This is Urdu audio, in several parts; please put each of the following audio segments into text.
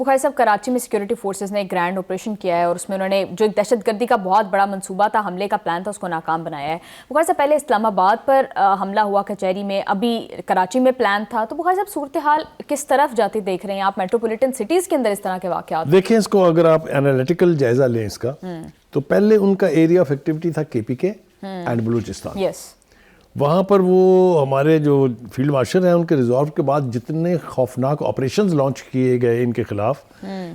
بخاری صاحب، کراچی میں سیکورٹی فورسز نے ایک گرینڈ آپریشن کیا ہے اور اس میں انہوں نے جو ایک دہشت گردی کا بہت بڑا منصوبہ تھا، حملے کا پلان تھا، اس کو ناکام بنایا ہے. بخاری صاحب، پہلے اسلام آباد پر حملہ ہوا کچہری میں، ابھی کراچی میں پلان تھا. تو بخاری صاحب، صورتحال کس طرف جاتی دیکھ رہے ہیں آپ میٹروپولیٹن سٹیز کے اندر اس طرح کے واقعات؟ دیکھیں اس کو اگر آپ انالیٹیکل جائزہ لیں اس کا، تو پہلے ان کا ایریا آف ایکٹیویٹی تھا کے پی کے اینڈ بلوچستان. یس، وہاں پر وہ ہمارے جو فیلڈ مارشل ہیں ان کے ریزالو کے بعد جتنے خوفناک آپریشنز لانچ کیے گئے ان کے خلاف،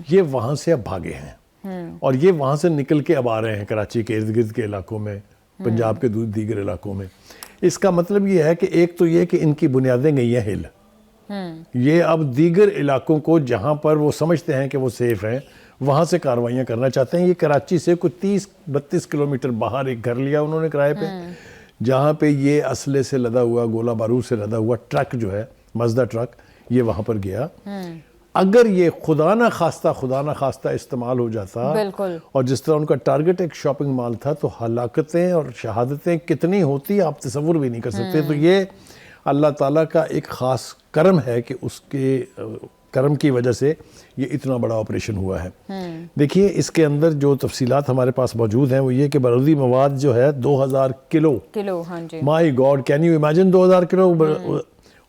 یہ وہاں سے اب بھاگے ہیں اور یہ وہاں سے نکل کے اب آ رہے ہیں کراچی کے ارد گرد کے علاقوں میں، پنجاب کے دیگر علاقوں میں. اس کا مطلب یہ ہے کہ ایک تو یہ کہ ان کی بنیادیں گئی ہیں ہل. یہ اب دیگر علاقوں کو جہاں پر وہ سمجھتے ہیں کہ وہ سیف ہیں وہاں سے کاروائیاں کرنا چاہتے ہیں. یہ کراچی سے کوئی 30-32 کلومیٹر باہر ایک گھر لیا انہوں نے کرائے پہ، جہاں پہ یہ اسلحے سے لدا ہوا، گولہ بارود سے لدا ہوا ٹرک جو ہے، مزدہ ٹرک، یہ وہاں پر گیا. اگر یہ خدا نہ خواستہ استعمال ہو جاتا، بالکل، اور جس طرح ان کا ٹارگٹ ایک شاپنگ مال تھا، تو ہلاکتیں اور شہادتیں کتنی ہوتی آپ تصور بھی نہیں کر سکتے. تو یہ اللہ تعالیٰ کا ایک خاص کرم ہے کہ اس کے کرم کی وجہ سے یہ اتنا بڑا آپریشن ہوا ہے. دیکھیے اس کے اندر جو تفصیلات ہمارے پاس موجود ہیں وہ یہ کہ بارودی مواد جو ہے 2000 کلو. ہاں جی، مائی گاڈ، کین یو امیجن 2000 کلو.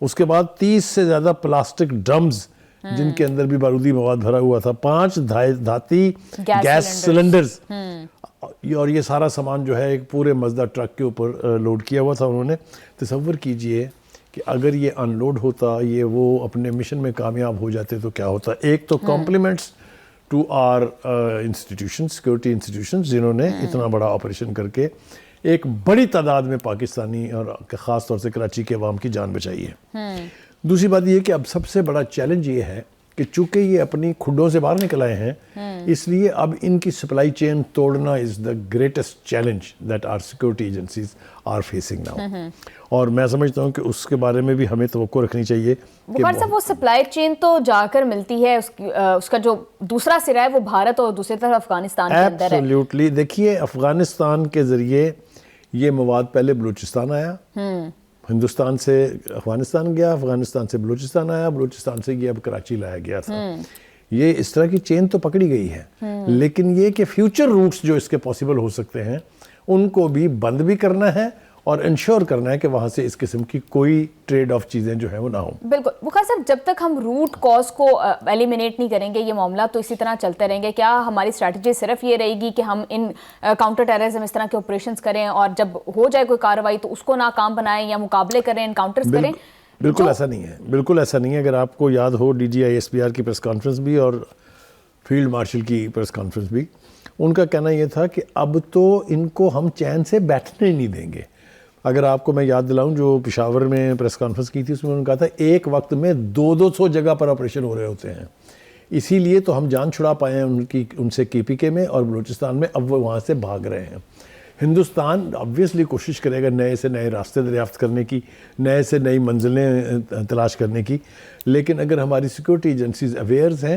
اس کے بعد 30 سے زیادہ پلاسٹک ڈرمز جن کے اندر بھی بارودی مواد بھرا ہوا تھا، 5 دھاتی گیس سلنڈرز، اور یہ سارا سامان جو ہے ایک پورے مزدہ ٹرک کے اوپر لوڈ کیا ہوا تھا انہوں نے. تصور کیجئے کہ اگر یہ ان لوڈ ہوتا، یہ وہ اپنے مشن میں کامیاب ہو جاتے تو کیا ہوتا. ایک تو compliments to our institution, security institutions, جنہوں نے اتنا بڑا آپریشن کر کے ایک بڑی تعداد میں پاکستانی اور خاص طور سے کراچی کے عوام کی جان بچائی ہے. دوسری بات یہ کہ اب سب سے بڑا چیلنج یہ ہے کہ چونکہ یہ اپنی کھڈوں سے باہر نکل آئے ہیں، اس لیے اب ان کی سپلائی چین توڑنا is the greatest challenge that are security agencies are facing now. اور میں سمجھتا ہوں کہ اس کے بارے میں بھی ہمیں توقع رکھنی چاہیے. بخاری صاحب، وہ سپلائی چین تو جا کر ملتی ہے، اس کا جو دوسرا سرا ہے وہ بھارت اور دوسری طرف افغانستان کے اندر ہے. ایبسلیوٹلی. دیکھیے افغانستان کے ذریعے یہ مواد پہلے بلوچستان آیا، ہندوستان سے افغانستان گیا، افغانستان سے بلوچستان آیا، بلوچستان سے یہ اب کراچی لایا گیا تھا. یہ اس طرح کی چین تو پکڑی گئی ہے، لیکن یہ کہ فیوچر روٹس جو اس کے پاسبل ہو سکتے ہیں ان کو بھی بند بھی کرنا ہے اور انشور کرنا ہے کہ وہاں سے اس قسم کی کوئی ٹریڈ آف چیزیں جو ہیں وہ نہ ہوں. بالکل. بخاری صاحب، جب تک ہم روٹ کاز کو ایلیمینیٹ نہیں کریں گے یہ معاملہ تو اسی طرح چلتے رہیں گے. کیا ہماری اسٹریٹجی صرف یہ رہے گی کہ ہم ان کاؤنٹر ٹیررزم اس طرح کے آپریشنز کریں اور جب ہو جائے کوئی کارروائی تو اس کو ناکام بنائیں یا مقابلے کریں، انکاؤنٹرز کریں؟ بالکل ایسا نہیں ہے، بالکل ایسا نہیں ہے. اگر آپ کو یاد ہو D G I S P R کی پریس کانفرنس بھی اور فیلڈ مارشل کی پریس کانفرنس بھی، ان کا کہنا یہ تھا کہ اب تو ان کو ہم چین سے بیٹھنے نہیں دیں گے. اگر آپ کو میں یاد دلاؤں جو پشاور میں پریس کانفرنس کی تھی اس میں انہوں نے کہا تھا ایک وقت میں 200 جگہ پر آپریشن ہو رہے ہوتے ہیں. اسی لیے تو ہم جان چھڑا پائے ہیں ان سے کے پی کے میں اور بلوچستان میں. اب وہ وہاں سے بھاگ رہے ہیں. ہندوستان آبویسلی کوشش کرے گا نئے سے نئے راستے دریافت کرنے کی، نئے سے نئی منزلیں تلاش کرنے کی، لیکن اگر ہماری سیکورٹی ایجنسیز اویئرز ہیں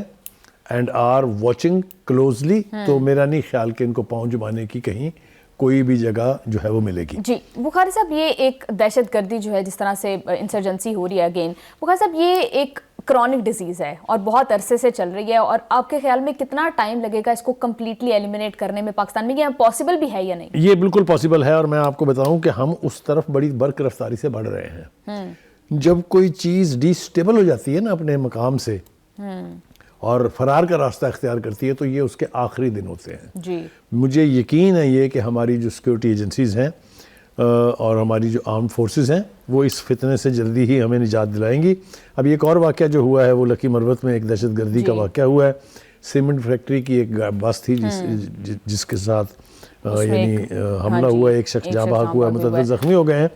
اینڈ آر واچنگ کلوزلی تو میرا نہیں خیال کہ ان کو پاؤں جمانے کی کہیں کوئی بھی جگہ جو ہے وہ ملے گی. جی بخاری صاحب، یہ ایک دہشت گردی جو ہے جس طرح سے انسرجنسی ہو رہی ہے اگین، بخاری صاحب یہ ایک کرونک ڈیزیز ہے اور بہت عرصے سے چل رہی ہے، اور آپ کے خیال میں کتنا ٹائم لگے گا اس کو کمپلیٹلی ایلیمینیٹ کرنے میں پاکستان میں؟ یہ پاسبل بھی ہے یا نہیں؟ یہ بالکل پاسبل ہے، اور میں آپ کو بتاؤں کہ ہم اس طرف بڑی برق رفتاری سے بڑھ رہے ہیں. جب کوئی چیز ڈی سٹیبل ہو جاتی ہے نا اپنے مقام سے اور فرار کا راستہ اختیار کرتی ہے تو یہ اس کے آخری دن ہوتے ہیں. جی مجھے یقین ہے یہ کہ ہماری جو سیکورٹی ایجنسیز ہیں اور ہماری جو آرمڈ فورسز ہیں وہ اس فتنے سے جلدی ہی ہمیں نجات دلائیں گی. اب ایک اور واقعہ جو ہوا ہے وہ لکی مروت میں ایک دہشت گردی کا واقعہ ہوا ہے. سیمنٹ فیکٹری کی ایک بس تھی جس کے ساتھ یعنی حملہ ہوا، ایک شخص جاں بحق ہوا، متعدد زخمی ہو گئے ہیں.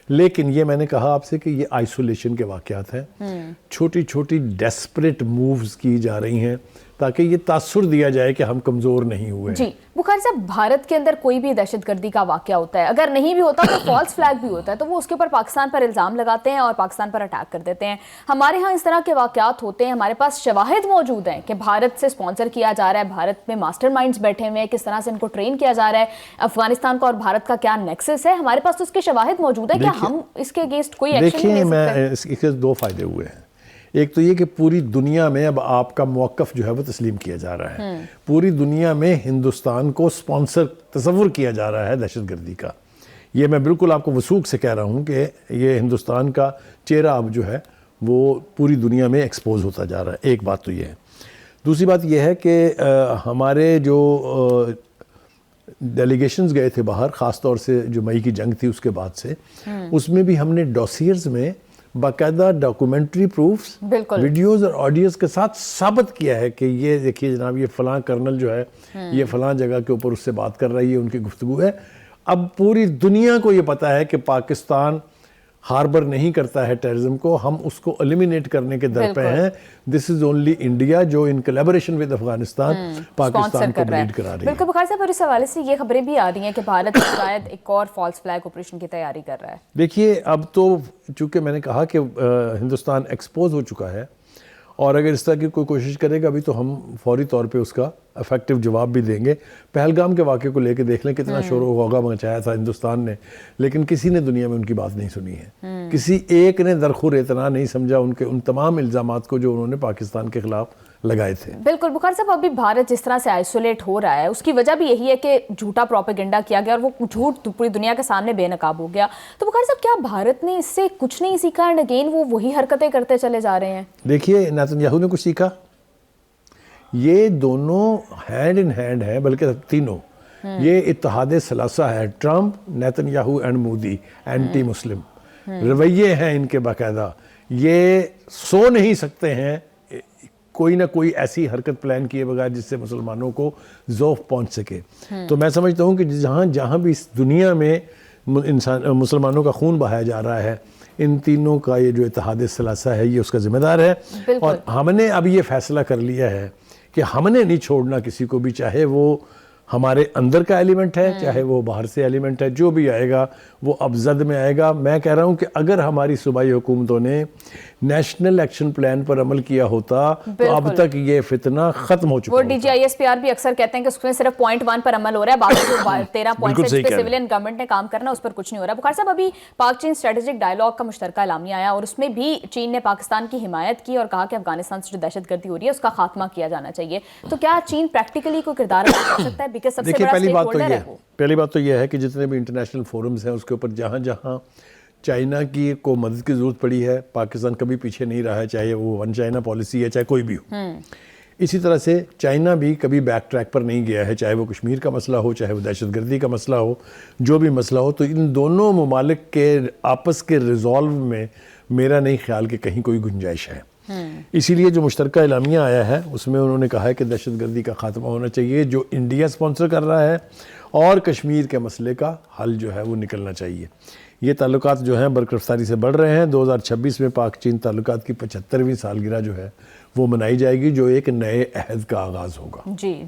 لیکن یہ میں نے کہا آپ سے کہ یہ آئسولیشن کے واقعات ہیں. چھوٹی چھوٹی ڈیسپریٹ مووز کی جا رہی ہیں تاکہ یہ تاثر دیا جائے کہ ہم کمزور نہیں ہوئے. جی بخاری صاحب، بھارت کے اندر کوئی بھی دہشت گردی کا واقعہ ہوتا ہے، اگر نہیں بھی ہوتا تو فالس فلیگ بھی ہوتا ہے، تو وہ اس کے اوپر پاکستان پر الزام لگاتے ہیں اور پاکستان پر اٹیک کر دیتے ہیں. ہمارے ہاں اس طرح کے واقعات ہوتے ہیں، ہمارے پاس شواہد موجود ہیں کہ بھارت سے اسپانسر کیا جا رہا ہے، بھارت میں ماسٹر مائنڈز بیٹھے ہوئے ہیں، کس طرح سے ان کو ٹرین کیا جا رہا ہے، افغانستان کا اور بھارت کا کیا نیکسس ہے. ہمارے پاس تو اس کے شواہد موجود ہیں. کیا ہم اس کے اگینسٹ کوئی ایکشن نہیں لے سکتے؟ دیکھیے، اس کے 2 فائدے ہوئے ہیں. ایک تو یہ کہ پوری دنیا میں اب آپ کا موقف جو ہے وہ تسلیم کیا جا رہا ہے، پوری دنیا میں ہندوستان کو سپانسر تصور کیا جا رہا ہے دہشت گردی کا. یہ میں بالکل آپ کو وثوق سے کہہ رہا ہوں کہ یہ ہندوستان کا چہرہ اب جو ہے وہ پوری دنیا میں ایکسپوز ہوتا جا رہا ہے. ایک بات تو یہ ہے. دوسری بات یہ ہے کہ ہمارے جو ڈیلیگیشنز گئے تھے باہر، خاص طور سے جو مئی کی جنگ تھی اس کے بعد سے، اس میں بھی ہم نے ڈوسیئرز میں باقاعدہ ڈاکومنٹری پروفز، ویڈیوز اور آڈیوز کے ساتھ ثابت کیا ہے کہ یہ دیکھیے جناب، یہ فلاں کرنل جو ہے یہ فلاں جگہ کے اوپر اس سے بات کر رہی ہے، ان کی گفتگو ہے. اب پوری دنیا کو یہ پتا ہے کہ پاکستان ہاربر نہیں کرتا ہے ٹیررزم کو، ہم اس کو ایلیمینیٹ کرنے کے در پہ ہیں. دس از اونلی انڈیا جو ان کولیبریشن ود افغانستان پاکستان کو بلیڈ کرا رہی ہے. بالکل بخار صاحب، اور اس حوالے سے یہ خبریں بھی آ رہی ہیں کہ بھارت شاید ایک اور فالس فلیگ آپریشن کی تیاری کر رہا ہے. دیکھیے اب تو چونکہ میں نے کہا کہ ہندوستان ایکسپوز ہو چکا ہے، اور اگر اس طرح کی کوئی کوشش کرے گا ابھی تو ہم فوری طور پہ اس کا افیکٹو جواب بھی دیں گے. پہلگام کے واقعے کو لے کے دیکھ لیں کتنا شور و غوغا مچایا تھا ہندوستان نے، لیکن کسی نے دنیا میں ان کی بات نہیں سنی ہے. کسی ایک نے درخور اتنا نہیں سمجھا ان تمام الزامات کو جو انہوں نے پاکستان کے خلاف لگائے تھے. بالکل بخار صاحب، ابھی بھارت جس طرح سے آئسولیٹ ہو رہا ہے اس کی وجہ بھی یہی ہے کہ جھوٹا پروپیگنڈا کیا گیا اور وہ جھوٹ پوری دنیا کے سامنے بے نقاب ہو گیا. تو بخار صاحب، کیا بھارت نے اس سے کچھ نہیں سیکھا اینڈ اگین وہ وہی حرکتیں کرتے چلے جا رہے ہیں؟ دیکھیے نیتن یاہو نے کچھ سیکھا، یہ دونوں ہینڈ ان ہینڈ ہیں، بلکہ تینوں یہ اتحاد ثلاثہ ہے. Trump, Netanyahu and Modi, anti Muslim رویے ہیں ان کے باقاعدہ. یہ سو نہیں سکتے ہیں کوئی نہ کوئی ایسی حرکت پلان کیے بغیر جس سے مسلمانوں کو ذوق پہنچ سکے. تو میں سمجھتا ہوں کہ جہاں بھی اس دنیا میں مسلمانوں کا خون بہایا جا رہا ہے، ان تینوں کا یہ جو اتحاد ثلاثہ ہے یہ اس کا ذمہ دار ہے. اور ہم نے اب یہ فیصلہ کر لیا ہے کہ ہم نے نہیں چھوڑنا کسی کو بھی، چاہے وہ ہمارے اندر کا ایلیمنٹ ہے چاہے وہ باہر سے ایلیمنٹ ہے. جو بھی آئے گا وہ اب زد میں آئے گا. میں کہہ رہا ہوں کہ اگر ہماری صوبائی حکومتوں نے نیشنل ایکشن پلان پر عمل کیا ہوتا تو اب تک یہ فتنہ ختم ہو چکا ہوتا. وہ D G I S P R بھی اکثر کہتے ہیں کہ اس میں صرف پوائنٹ 1 پر عمل ہو رہا ہے، باقی جو 13 پوائنٹس جس پہ سیولین گورنمنٹ نے کام کرنا اس پر کچھ نہیں ہو رہا. بخار صاحب، ابھی پاک چین اسٹریٹجک ڈائیلاگ کا مشترکہ اعلامیہ آیا اور اس میں بھی چین نے پاکستان کی حمایت کی اور کہا کہ افغانستان سے جو دہشت گردی ہو رہی ہے اس کا خاتمہ کیا جانا چاہیے. تو کیا چین پریکٹیکلی کوئی کردار ادا کر سکتا ہے؟ بیکاز سب سے بڑا اسٹیک ہولڈر ہے وہ. پہلی بات تو یہ ہے کہ جتنے بھی انٹرنیشنل فورمز ہیں اس کے اوپر جہاں جہاں چائنا کی کو مدد کی ضرورت پڑی ہے، پاکستان کبھی پیچھے نہیں رہا ہے، چاہے وہ ون چائنا پالیسی ہے چاہے کوئی بھی ہو. اسی طرح سے چائنا بھی کبھی بیک ٹریک پر نہیں گیا ہے، چاہے وہ کشمیر کا مسئلہ ہو چاہے وہ دہشت گردی کا مسئلہ ہو، جو بھی مسئلہ ہو. تو ان دونوں ممالک کے آپس کے ریزالو میں میرا نہیں خیال کہ کہیں کوئی گنجائش ہے. اسی لیے جو مشترکہ اعلامیہ آیا ہے اس میں انہوں نے کہا ہے کہ دہشت گردی کا خاتمہ ہونا چاہیے جو انڈیا سپانسر کر رہا ہے، اور کشمیر کے مسئلے کا حل جو ہے وہ نکلنا چاہیے. یہ تعلقات جو ہیں برقرفتاری سے بڑھ رہے ہیں. 2026 میں پاک چین تعلقات کی 75ویں سالگرہ جو ہے وہ منائی جائے گی، جو ایک نئے عہد کا آغاز ہوگا. جی